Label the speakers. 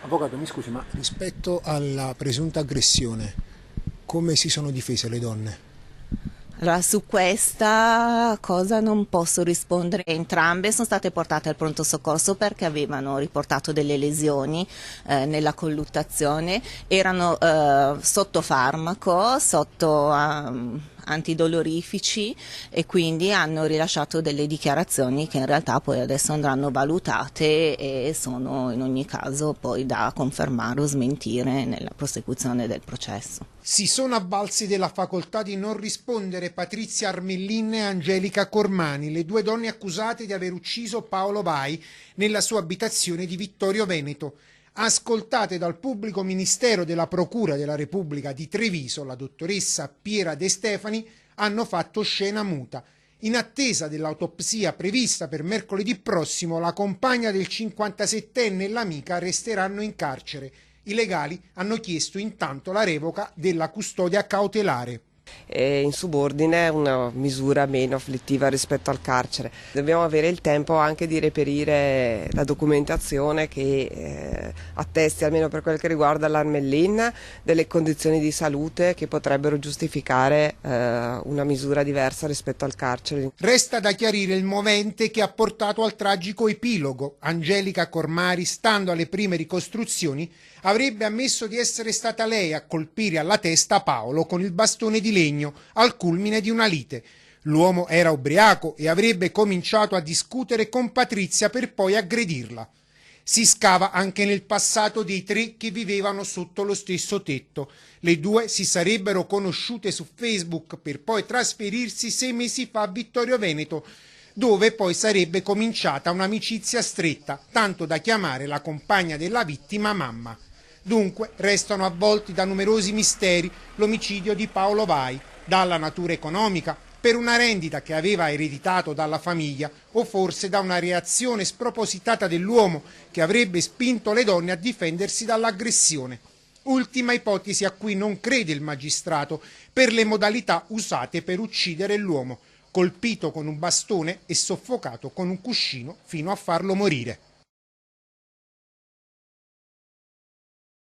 Speaker 1: Avvocato, mi scusi, ma rispetto alla presunta aggressione, come si sono difese le donne?
Speaker 2: Allora, su questa cosa non posso rispondere. Entrambe sono state portate al pronto soccorso perché avevano riportato delle lesioni nella colluttazione, erano sotto farmaco, sotto antidolorifici e quindi hanno rilasciato delle dichiarazioni che in realtà poi adesso andranno valutate e sono in ogni caso poi da confermare o smentire nella prosecuzione del processo.
Speaker 3: Si sono avvalsi della facoltà di non rispondere Patrizia Armellin e Angelica Cormani, le due donne accusate di aver ucciso Paolo Vai nella sua abitazione di Vittorio Veneto. Ascoltate dal pubblico ministero della Procura della Repubblica di Treviso, la dottoressa Piera De Stefani, hanno fatto scena muta. In attesa dell'autopsia prevista per mercoledì prossimo, la compagna del 57enne e l'amica resteranno in carcere. I legali hanno chiesto intanto la revoca della custodia cautelare.
Speaker 4: È in subordine una misura meno afflittiva rispetto al carcere. Dobbiamo avere il tempo anche di reperire la documentazione che attesti, almeno per quel che riguarda l'Armellin, delle condizioni di salute che potrebbero giustificare una misura diversa rispetto al carcere.
Speaker 3: Resta da chiarire il movente che ha portato al tragico epilogo. Angelica Cormari, stando alle prime ricostruzioni, avrebbe ammesso di essere stata lei a colpire alla testa Paolo con il bastone di legno al culmine di una lite. L'uomo era ubriaco e avrebbe cominciato a discutere con Patrizia per poi aggredirla. Si scava anche nel passato dei tre che vivevano sotto lo stesso tetto. Le due si sarebbero conosciute su Facebook per poi trasferirsi 6 mesi fa a Vittorio Veneto, dove poi sarebbe cominciata un'amicizia stretta, tanto da chiamare la compagna della vittima mamma. Dunque restano avvolti da numerosi misteri l'omicidio di Paolo Vai, dalla natura economica, per una rendita che aveva ereditato dalla famiglia o forse da una reazione spropositata dell'uomo che avrebbe spinto le donne a difendersi dall'aggressione. Ultima ipotesi a cui non crede il magistrato per le modalità usate per uccidere l'uomo, colpito con un bastone e soffocato con un cuscino fino a farlo morire.